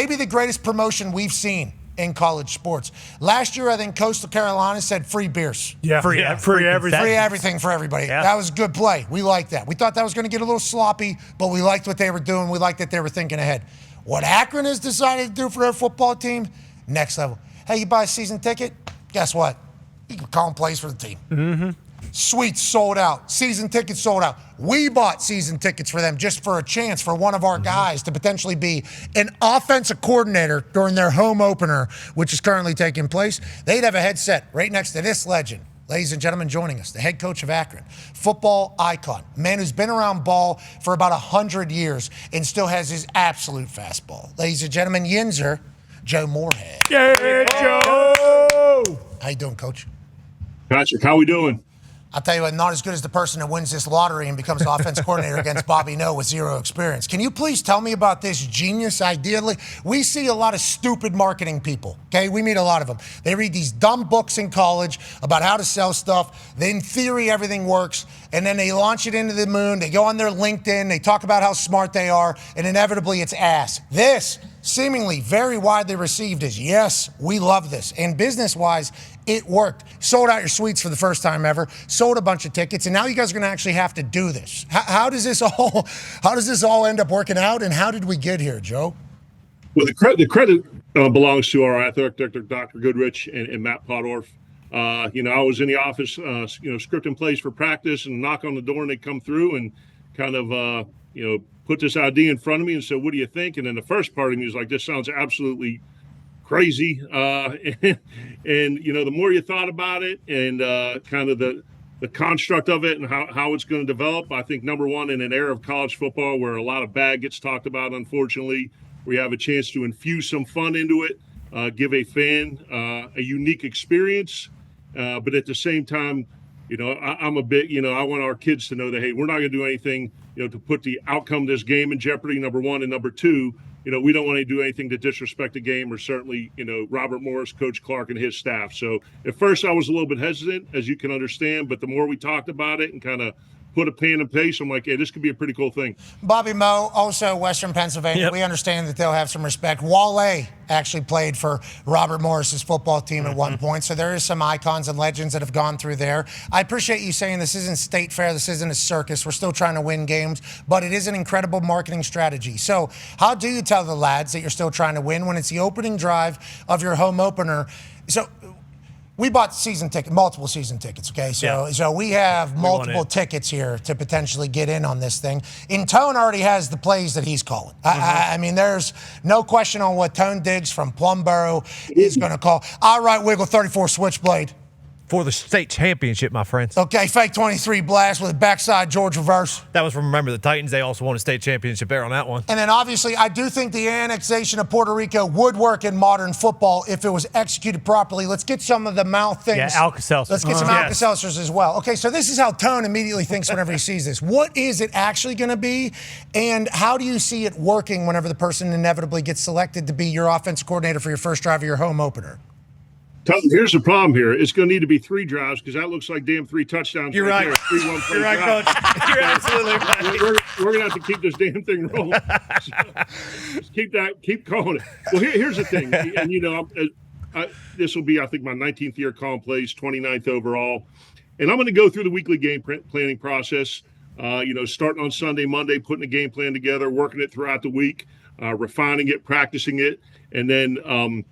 maybe the greatest promotion we've seen in college sports. Last year, I think Coastal Carolina said free beers. Yeah, free everything. Free everything for everybody. Yeah. That was a good play. We liked that. We thought that was going to get a little sloppy, but we liked what they were doing. We liked that they were thinking ahead. What Akron has decided to do for their football team, next level. Hey, you buy a season ticket? Guess what? You can call and plays for the team. Mm-hmm. Suites sold out. Season tickets sold out. We bought season tickets for them just for a chance for one of our guys to potentially be an offensive coordinator during their home opener, which is currently taking place. They'd have a headset right next to this legend. Ladies and gentlemen, joining us, the head coach of Akron, football icon, man who's been around ball for about 100 years and still has his absolute fastball. Ladies and gentlemen, Yinzer, Joe Moorhead. Yeah, Joe! How you doing, Coach? Patrick, how we doing? I'll tell you what, not as good as the person that wins this lottery and becomes offense coordinator against Bobby No with zero experience. Can you please tell me about this genius idea? We see a lot of stupid marketing people, okay? We meet a lot of them. They read these dumb books in college about how to sell stuff. In theory, everything works. And then they launch it into the moon. They go on their LinkedIn. They talk about how smart they are. And inevitably, it's ass. This, seemingly very widely received as, yes, we love this. And business-wise, it worked. Sold out your suites for the first time ever. Sold a bunch of tickets, and now you guys are going to actually have to do this. How does this all end up working out, and how did we get here, Joe? Well, the credit belongs to our athletic director, Dr. Goodrich, and Matt Podorf. I was in the office, scripting plays for practice, and knock on the door, and they come through and kind of, put this idea in front of me and said, "What do you think?" And then the first part of me was like, "This sounds absolutely crazy." And the more you thought about it and kind of the construct of it and how it's going to develop, I think number one, in an era of college football where a lot of bad gets talked about, unfortunately, we have a chance to infuse some fun into it, give a fan a unique experience, but at the same time, I'm a bit, I want our kids to know that, hey, we're not going to do anything, to put the outcome of this game in jeopardy, number one, and number two, we don't want to do anything to disrespect the game or certainly, Robert Morris, Coach Clark, and his staff. So at first I was a little bit hesitant, as you can understand, but the more we talked about it and kind of put a pen in place, I'm like, hey, this could be a pretty cool thing. Bobby Moe, also Western Pennsylvania. Yep. We understand that they'll have some respect. Wale actually played for Robert Morris's football team at one point, so there is some icons and legends that have gone through there. I appreciate you saying this isn't State Fair, this isn't a circus. We're still trying to win games, but it is an incredible marketing strategy. So how do you tell the lads that you're still trying to win when it's the opening drive of your home opener? So we bought multiple season tickets, okay? So we have multiple tickets here to potentially get in on this thing. And Tone already has the plays that he's calling. I mean, there's no question on what Tone Diggs from Plumboro is going to call. All right, Wiggle 34 switchblade. For the state championship, my friends. Okay, fake 23 blast with a backside George reverse. That was from, remember, the Titans. They also won a state championship there on that one. And then obviously, I do think the annexation of Puerto Rico would work in modern football if it was executed properly. Let's get some of the mouth things. Yeah, Alka-Seltzer. Let's get some Alka-Seltzers as well. Okay, so this is how Tone immediately thinks whenever he sees this. What is it actually going to be? And how do you see it working whenever the person inevitably gets selected to be your offensive coordinator for your first drive of your home opener? Here's the problem here. It's going to need to be 3 drives because that looks like damn 3 touchdowns. You're right. 3-1 play You're right, drive. Coach. You're absolutely right. We're going to have to keep this damn thing rolling. So just keep calling it. Well, here's the thing. And, this will be, I think, my 19th year calling plays, 29th overall. And I'm going to go through the weekly game planning process, starting on Sunday, Monday, putting a game plan together, working it throughout the week, refining it, practicing it. And then,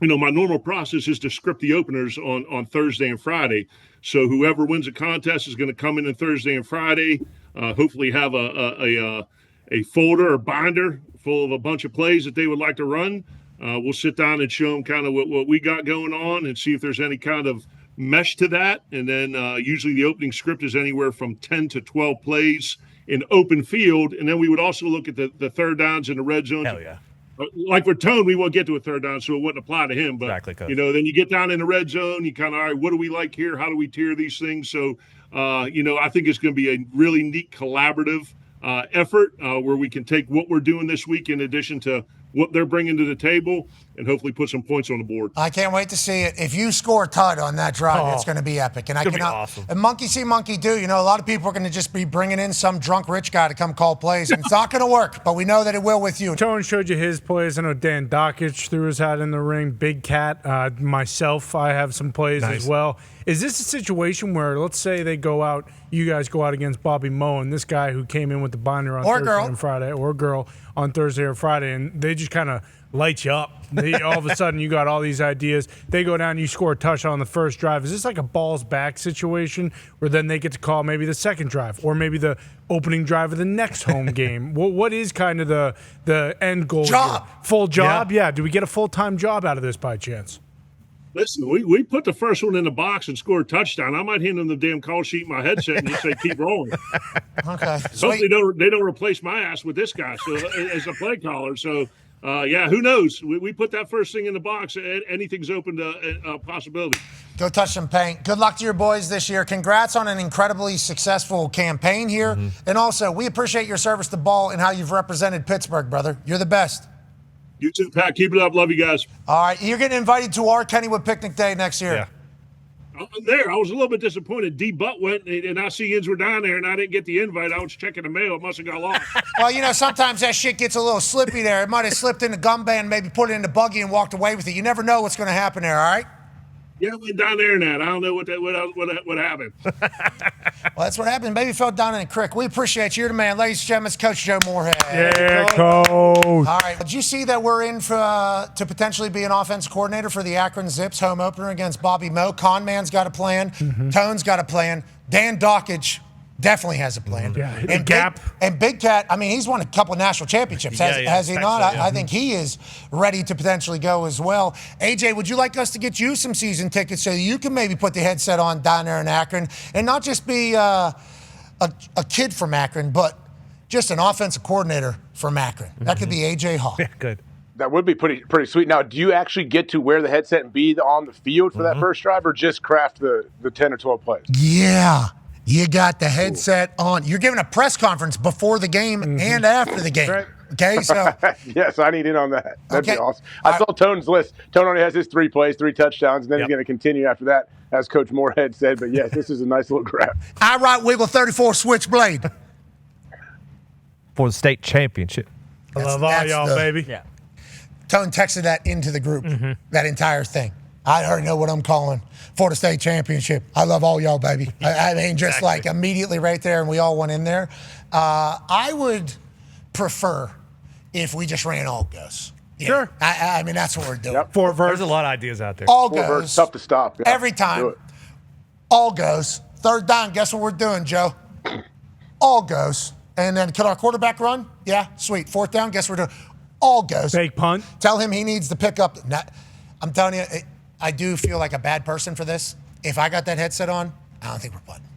my normal process is to script the openers on Thursday and Friday. So whoever wins the contest is going to come in on Thursday and Friday, hopefully have a folder or binder full of a bunch of plays that they would like to run. We'll sit down and show them kind of what we got going on and see if there's any kind of mesh to that. And then usually the opening script is anywhere from 10 to 12 plays in open field. And then we would also look at the third downs in the red zone. Hell yeah. Like for Tone, we won't get to a third down, so it wouldn't apply to him. But, exactly, Coach. Then you get down in the red zone, you kind of, all right, what do we like here? How do we tier these things? So, I think it's going to be a really neat collaborative effort where we can take what we're doing this week in addition to what they're bringing to the table, and hopefully put some points on the board. I can't wait to see it. If you score a tud on that drive, it's going to be epic. And I gonna be cannot. awesome. And monkey see, monkey do. You know, a lot of people are going to just be bringing in some drunk rich guy to come call plays, and it's not going to work. But we know that it will with you. Tone showed you his plays. I know Dan Dockich threw his hat in the ring. Big Cat, myself, I have some plays as well. Is this a situation where, let's say they go out, you guys go out against Bobby Moe and this guy who came in with the binder on Thursday and Friday, or girl on Thursday or Friday, and they just kind of light you up. All of a sudden, you got all these ideas. They go down, you score a touchdown on the first drive. Is this like a balls back situation where then they get to call maybe the second drive or maybe the opening drive of the next home game? What is kind of the end goal? Job. Here? Full job? Yeah. Do we get a full-time job out of this by chance? Listen, we put the first one in the box and scored a touchdown. I might hand them the damn call sheet in my headset and just say, keep rolling. Okay. Hopefully they don't replace my ass with this guy as a play caller. So, who knows? We put that first thing in the box. Anything's open to a possibility. Go touch some paint. Good luck to your boys this year. Congrats on an incredibly successful campaign here. And also, we appreciate your service to ball and how you've represented Pittsburgh, brother. You're the best. You too, Pat. Keep it up. Love you guys. All right. You're getting invited to our Kennywood Picnic Day next year. Yeah. I'm there. I was a little bit disappointed. D. Butt went, and I see yins were down there, and I didn't get the invite. I was checking the mail. It must have got lost. Well, you know, sometimes that shit gets a little slippy there. It might have slipped in the gum band, maybe put it in the buggy and walked away with it. You never know what's going to happen there, all right? Yeah, I went down there and that. I don't know what happened. Well, that's what happened. Maybe fell down in a creek. We appreciate you. You're the man. Ladies and gentlemen, it's Coach Joe Moorhead. Yeah, Coach. All right. Did you see that we're in to potentially be an offense coordinator for the Akron Zips home opener against Bobby Moe? Conman's got a plan. Tone's got a plan. Dan Dockich definitely has a plan. Yeah, and Gap. Big Cat, I mean, he's won a couple of national championships. Has he not? I think he is ready to potentially go as well. AJ, would you like us to get you some season tickets so you can maybe put the headset on down there in Akron and not just be a kid from Akron, but just an offensive coordinator from Akron? That could be AJ Hall. Yeah, good. That would be pretty sweet. Now, do you actually get to wear the headset and be on the field for that first drive, or just craft the 10 or 12 plays? Yeah. You got the headset on. You're giving a press conference before the game and after the game. Right. Okay, so. Yes, I need in on that. That'd be Okay. awesome. I saw Tone's list. Tone only has his 3 plays, 3 touchdowns, and then he's going to continue after that, as Coach Moorhead said. But yes, this is a nice little grab. I right wiggle 34 switchblade. For the state championship. I love all y'all, baby. Yeah. Tone texted that into the group, that entire thing. I already know what I'm calling for the state championship. I love all y'all, baby. I mean, just like immediately right there, and we all went in there. I would prefer if we just ran all goes. Yeah. Sure. I mean, that's what we're doing. Yep. Four verse. There's a lot of ideas out there. All Full verse, goes. tough to stop. Yeah, Every do time. it. All goes. Third down, guess what we're doing, Joe? All goes. And then can our quarterback run? Yeah, sweet. Fourth down, guess what we're doing? All goes. Fake punt. Tell him he needs to pick up. I'm telling you, I do feel like a bad person for this. If I got that headset on, I don't think we're punting.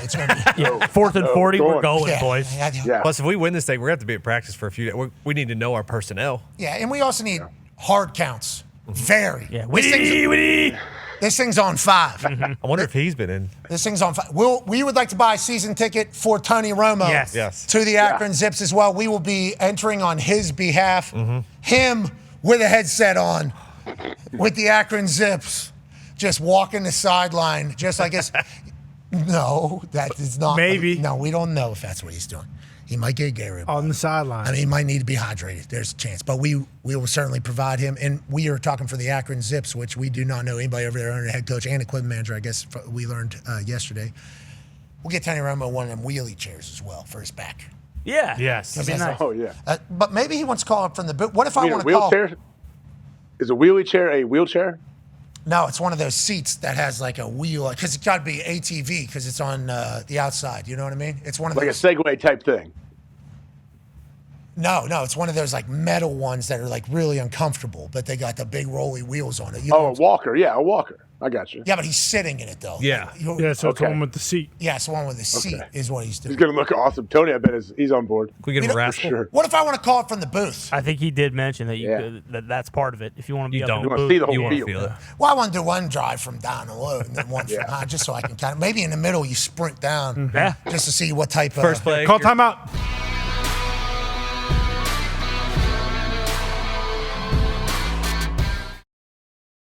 It's going to be. No. 4th and No, 40, go we're on. going, Yeah, boys. Yeah. Plus, if we win this thing, we're going to have to be at practice for a few days. We need to know our personnel. Yeah, and we also need hard counts. Very. Yeah. This thing's on 5. I wonder if he's been in. This thing's on 5. We would like to buy a season ticket for Tony Romo Yes. to the Akron Zips as well. We will be entering on his behalf. Him with a headset on with the Akron Zips, just walking the sideline, just like this. No, that is not. Maybe. No, we don't know if that's what he's doing. He might get Gary. On the sideline. I mean, he might need to be hydrated. There's a chance. But we will certainly provide him. And we are talking for the Akron Zips, which we do not know anybody over there, under head coach and equipment manager, I guess we learned yesterday. We'll get Tony Romo one of them wheelie chairs as well for his back. Yeah. Yes. That'd be nice. Oh, yeah. But maybe he wants to call up from the boot. What if I You mean want a to call? wheelchair? Is a wheelie chair a wheelchair? No, it's one of those seats that has like a wheel, because it's got to be ATV because it's on the outside. You know what I mean? It's one of Like a those. Segway type thing. No, it's one of those like metal ones that are like really uncomfortable, but they got the big rolly wheels on it. You know Oh, what a I'm saying? walker. Yeah, a walker. I got you. Yeah, but he's sitting in it though. Yeah. Yeah, so it's Okay. one with the seat. Yeah, it's the one with the seat Okay. is what he's He's doing. going to look awesome. Tony, I bet he's on board. Can we get him a rascal? Sure. What if I want to call it from the booth? I think he did mention that you Yeah. could, that's part of it. If you want to be You up don't. in You the want to booth, see the whole You want to field. feel it. Well, I want to do one drive from down low and then one from Yeah. high, just so I can kind of maybe in the middle you sprint down Yeah. just to see what type of First play. Call timeout.